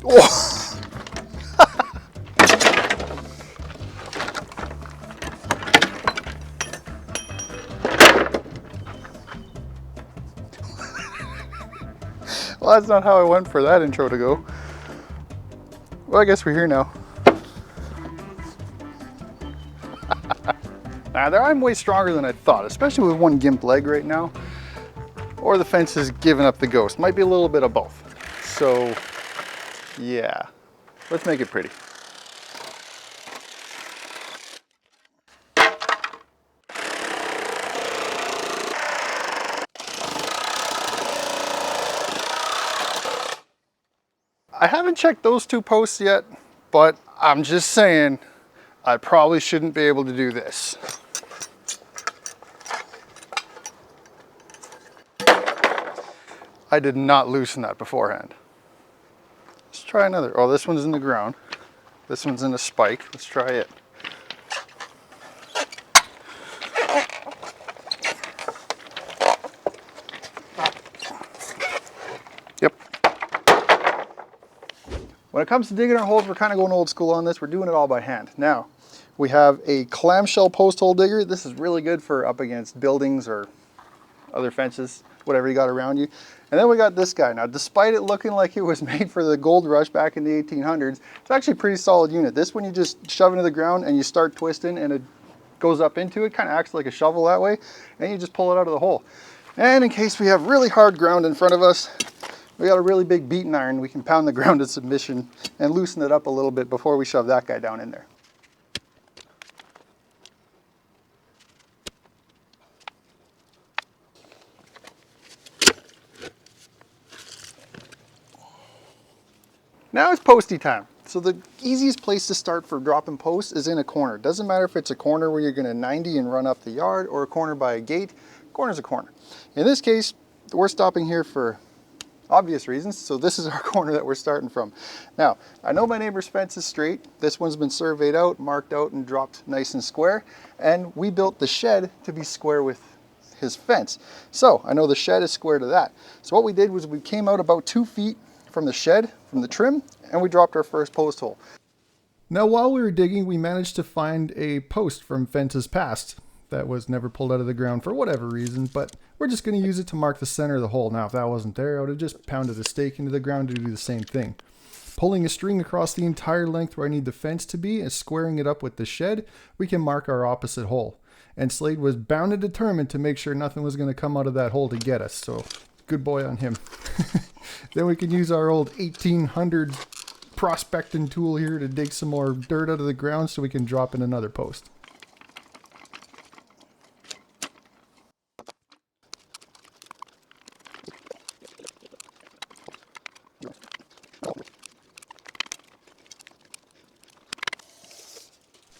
Oh. Well, that's not how I went for that intro to go. Well, I guess we're here now. I'm way stronger than I thought, especially with one gimp leg right now. Or the fence is giving up the ghost. Might be a little bit of both. So, yeah. Let's make it pretty. I haven't checked those two posts yet, but I'm just saying I probably shouldn't be able to do this. I did not loosen that beforehand. Let's try another. Oh, this one's in the ground. This one's in a spike. Let's try it. Yep. When it comes to digging our holes, we're kind of going old school on this. We're doing it all by hand. Now, we have a clamshell post hole digger. This is really good for up against buildings or other fences, whatever you got around you. And then we got this guy. Now, despite it looking like it was made for the gold rush back in the 1800s, it's actually a pretty solid unit. This one you just shove into the ground and you start twisting and it goes up into it, kind of acts like a shovel that way, and you just pull it out of the hole. And in case we have really hard ground in front of us, we got a really big beating iron. We can pound the ground to submission and loosen it up a little bit before we shove that guy down in there. Now it's posty time. So the easiest place to start for dropping posts is in a corner. It doesn't matter if it's a corner where you're going to 90 and run up the yard or a corner by a gate. Corner's a corner. In this case, we're stopping here for obvious reasons, so this is our corner that we're starting from. Now, I know my neighbor's fence is straight. This one's been surveyed out, marked out, and dropped nice and square. And we built the shed to be square with his fence. So I know the shed is square to that. So what we did was we came out about 2 feet from the shed, from the trim, and we dropped our first post hole. Now, while we were digging, we managed to find a post from fences past that was never pulled out of the ground for whatever reason, but we're just going to use it to mark the center of the hole. Now, if that wasn't there, I would have just pounded a stake into the ground to do the same thing. Pulling a string across the entire length where I need the fence to be and squaring it up with the shed, we can mark our opposite hole. And Slade was bound and determined to make sure nothing was going to come out of that hole to get us, so good boy on him. Then we can use our old 1800 prospecting tool here to dig some more dirt out of the ground so we can drop in another post.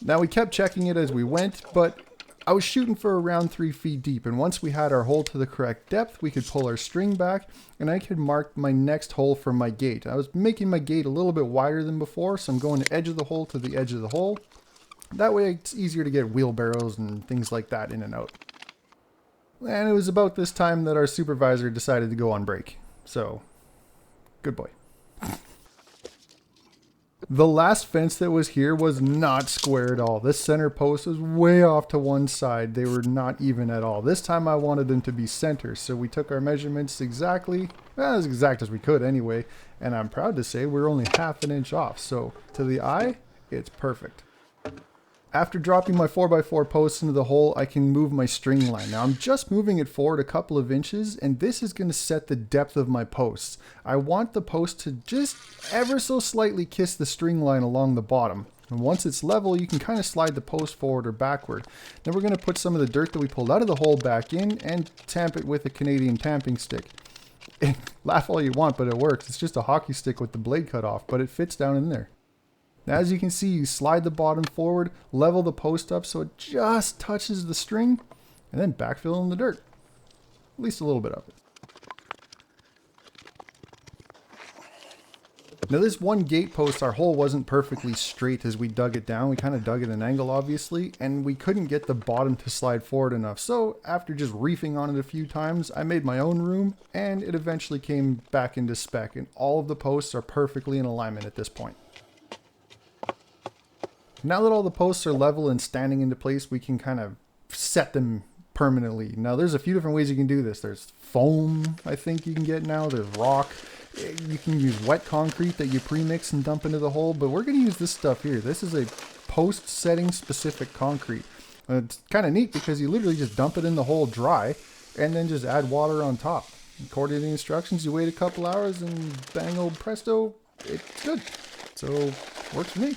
Now, we kept checking it as we went, but I was shooting for around 3 feet deep, and once we had our hole to the correct depth, we could pull our string back and I could mark my next hole for my gate. I was making my gate a little bit wider than before, so I'm going the edge of the hole to the edge of the hole. That way it's easier to get wheelbarrows and things like that in and out. And it was about this time that our supervisor decided to go on break. So, good boy. The last fence that was here was not square at all. This center post was way off to one side. They were not even at all. This time I wanted them to be center, so we took our measurements exactly, as exact as we could anyway, and I'm proud to say we're only ½ an inch off, so to the eye, it's perfect. After dropping my 4x4 posts into the hole, I can move my string line. Now, I'm just moving it forward a couple of inches, and this is going to set the depth of my posts. I want the post to just ever so slightly kiss the string line along the bottom. And once it's level, you can kind of slide the post forward or backward. Then we're going to put some of the dirt that we pulled out of the hole back in and tamp it with a Canadian tamping stick. Laugh all you want, but it works. It's just a hockey stick with the blade cut off, but it fits down in there. Now, as you can see, you slide the bottom forward, level the post up so it just touches the string, and then backfill in the dirt. At least a little bit of it. Now this one gate post, our hole wasn't perfectly straight as we dug it down. We kind of dug at an angle obviously, and we couldn't get the bottom to slide forward enough. So after just reefing on it a few times, I made my own room and it eventually came back into spec, and all of the posts are perfectly in alignment at this point. Now that all the posts are level and standing into place, we can kind of set them permanently. Now there's a few different ways you can do this. There's foam, I think you can get now. There's rock. You can use wet concrete that you pre-mix and dump into the hole, but we're going to use this stuff here. This is a post setting specific concrete. And it's kind of neat because you literally just dump it in the hole dry and then just add water on top. According to the instructions, you wait a couple hours and bang old presto, it's good. So works for me.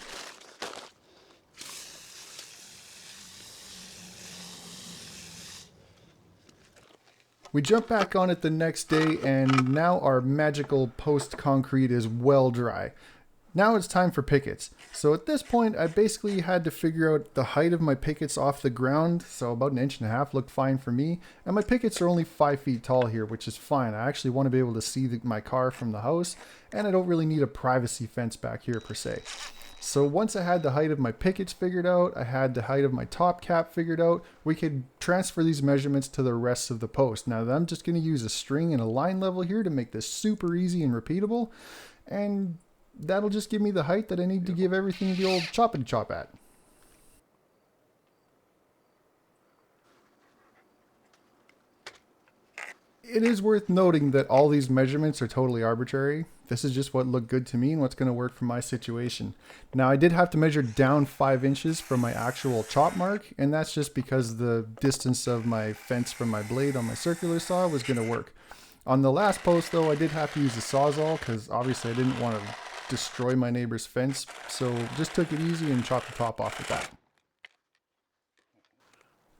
We jump back on it the next day, and now our magical post concrete is well dry. Now it's time for pickets. So at this point, I basically had to figure out the height of my pickets off the ground. So about 1.5 inches looked fine for me. And my pickets are only 5 feet tall here, which is fine. I actually want to be able to see my car from the house, and I don't really need a privacy fence back here per se. So once I had the height of my pickets figured out, I had the height of my top cap figured out, we could transfer these measurements to the rest of the post. Now I'm just going to use a string and a line level here to make this super easy and repeatable. And that'll just give me the height that I need to give everything the old choppity chop at. It is worth noting that all these measurements are totally arbitrary. This is just what looked good to me and what's going to work for my situation. Now I did have to measure down 5 inches from my actual chop mark, and that's just because the distance of my fence from my blade on my circular saw was going to work. On the last post though, I did have to use the Sawzall because obviously I didn't want to destroy my neighbor's fence, so just took it easy and chopped the top off with that.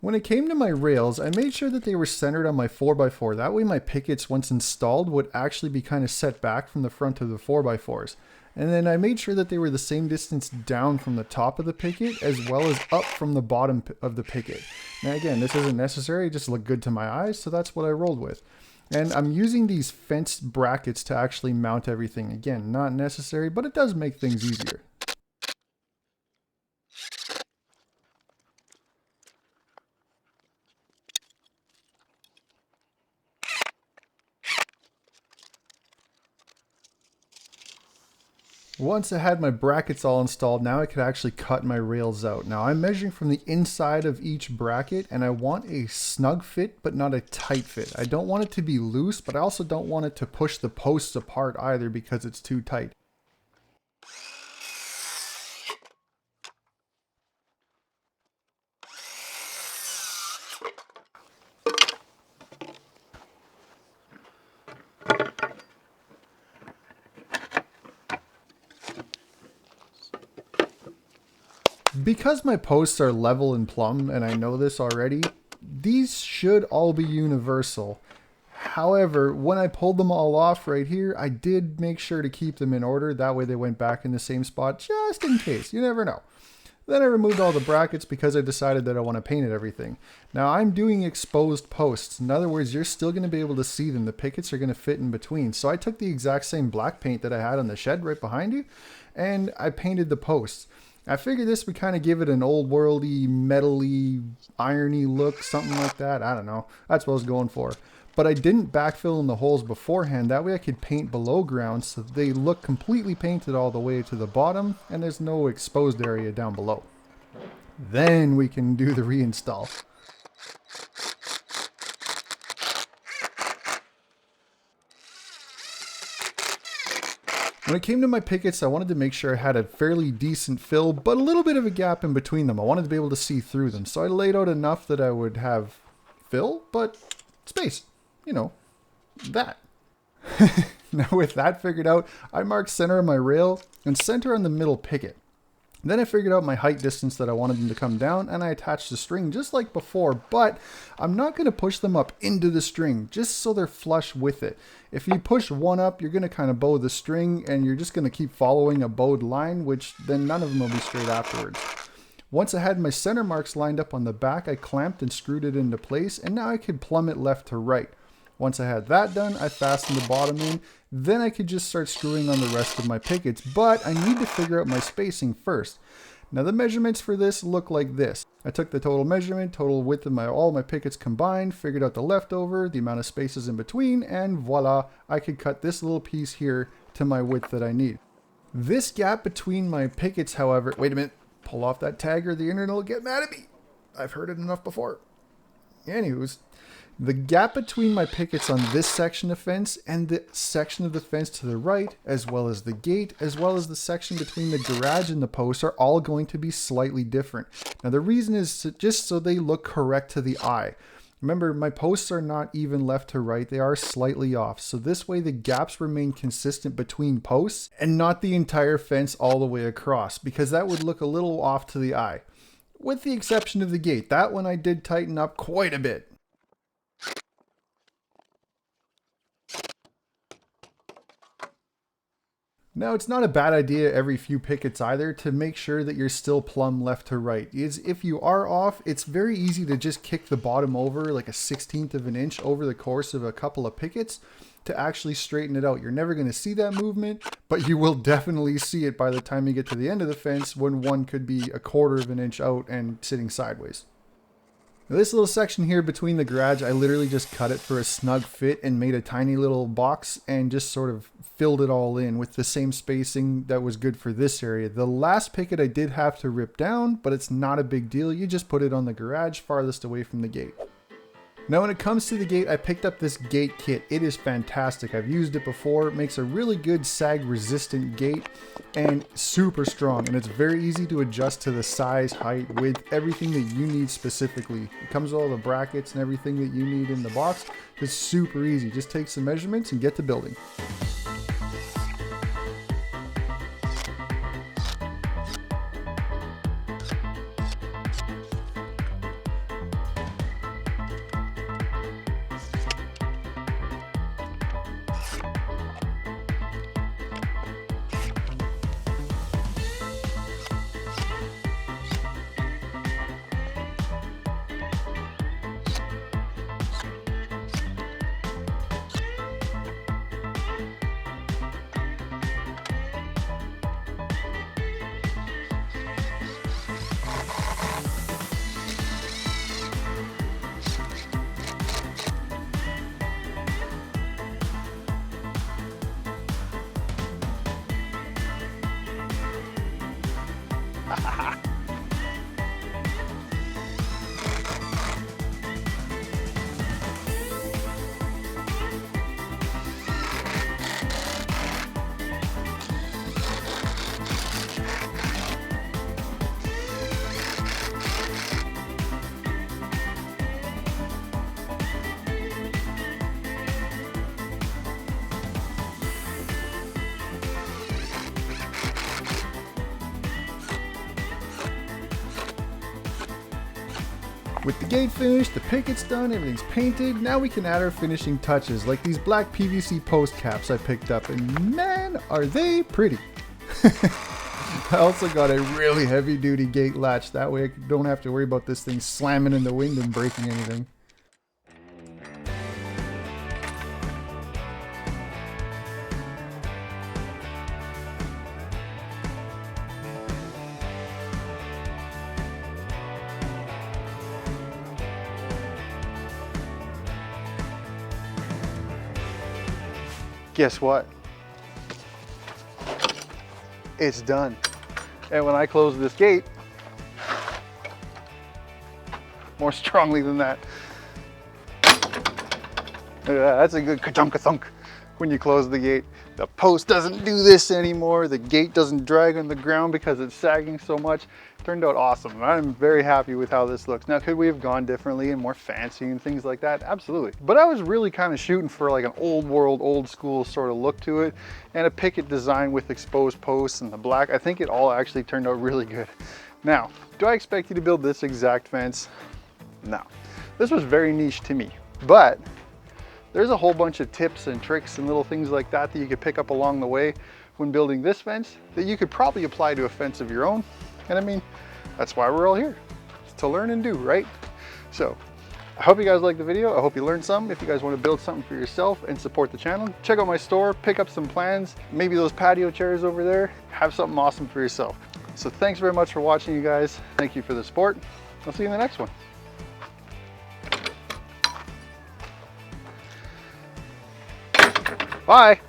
When it came to my rails, I made sure that they were centered on my 4x4. That way my pickets, once installed, would actually be kind of set back from the front of the 4x4s. And then I made sure that they were the same distance down from the top of the picket as well as up from the bottom of the picket. Now again, this isn't necessary, it just looked good to my eyes, so that's what I rolled with. And I'm using these fence brackets to actually mount everything. Again, not necessary, but it does make things easier. Once I had my brackets all installed, now I could actually cut my rails out. Now I'm measuring from the inside of each bracket, and I want a snug fit but not a tight fit. I don't want it to be loose, but I also don't want it to push the posts apart either because it's too tight. Because my posts are level and plumb, and I know this already, these should all be universal. However, when I pulled them all off right here, I did make sure to keep them in order. That way they went back in the same spot, just in case. You never know. Then I removed all the brackets because I decided that I want to paint everything. Now I'm doing exposed posts. In other words, you're still going to be able to see them. The pickets are going to fit in between. So I took the exact same black paint that I had on the shed right behind you, and I painted the posts. I figured this would kind of give it an old worldy, metally, irony look, something like that. I don't know. That's what I was going for. But I didn't backfill in the holes beforehand. That way I could paint below ground so they look completely painted all the way to the bottom and there's no exposed area down below. Then we can do the reinstall. When it came to my pickets, I wanted to make sure I had a fairly decent fill, but a little bit of a gap in between them. I wanted to be able to see through them. So I laid out enough that I would have fill, but space. You know, that. Now with that figured out, I marked center of my rail and center on the middle picket. Then I figured out my height distance that I wanted them to come down, and I attached the string just like before, but I'm not going to push them up into the string just so they're flush with it. If you push one up, you're going to kind of bow the string and you're just going to keep following a bowed line, which then none of them will be straight afterwards. Once I had my center marks lined up on the back, I clamped and screwed it into place, and now I could plumb it left to right. Once I had that done, I fastened the bottom in. Then I could just start screwing on the rest of my pickets, but I need to figure out my spacing first. Now the measurements for this look like this. I took the total measurement, total width of all my pickets combined, figured out the leftover, the amount of spaces in between, and voila, I could cut this little piece here to my width that I need. This gap between my pickets, however, wait a minute, pull off that tag or the internet will get mad at me. I've heard it enough before. Anywho's, the gap between my pickets on this section of fence and the section of the fence to the right, as well as the gate, as well as the section between the garage and the post are all going to be slightly different. Now the reason is just so they look correct to the eye. Remember, my posts are not even left to right, they are slightly off. So this way the gaps remain consistent between posts and not the entire fence all the way across, because that would look a little off to the eye. With the exception of the gate, that one I did tighten up quite a bit. Now, it's not a bad idea every few pickets either to make sure that you're still plumb left to right. If you are off, it's very easy to just kick the bottom over like a 1/16 of an inch over the course of a couple of pickets to actually straighten it out. You're never going to see that movement, but you will definitely see it by the time you get to the end of the fence when one could be 1/4 of an inch out and sitting sideways. Now this little section here between the garage, I literally just cut it for a snug fit and made a tiny little box and just sort of filled it all in with the same spacing that was good for this area. The last picket I did have to rip down, but it's not a big deal. You just put it on the garage farthest away from the gate. Now when it comes to the gate, I picked up this gate kit. It is fantastic. I've used it before. It makes a really good sag resistant gate and super strong, and it's very easy to adjust to the size, height, width, everything that you need specifically. It comes with all the brackets and everything that you need in the box. It's super easy. Just take some measurements and get to building. With the gate finished, the picket's done, everything's painted, now we can add our finishing touches like these black PVC post caps I picked up, and man, are they pretty. I also got a really heavy duty gate latch, that way I don't have to worry about this thing slamming in the wind and breaking anything. Guess what? It's done. And when I close this gate, more strongly than that, that's a good ka-thunk when you close the gate. The post doesn't do this anymore. The gate doesn't drag on the ground because it's sagging so much. Turned out awesome. I'm very happy with how this looks. Now, could we have gone differently and more fancy and things like that? Absolutely. But I was really kind of shooting for like an old world, old school sort of look to it, and a picket design with exposed posts and the black. I think it all actually turned out really good. Now, do I expect you to build this exact fence? No. This was very niche to me, but there's a whole bunch of tips and tricks and little things like that that you could pick up along the way when building this fence that you could probably apply to a fence of your own. And I mean, that's why we're all here, to learn and do, right? So I hope you guys liked the video. I hope you learned something. If you guys want to build something for yourself and support the channel, check out my store, pick up some plans, maybe those patio chairs over there, have something awesome for yourself. So thanks very much for watching, you guys. Thank you for the support. I'll see you in the next one. Bye.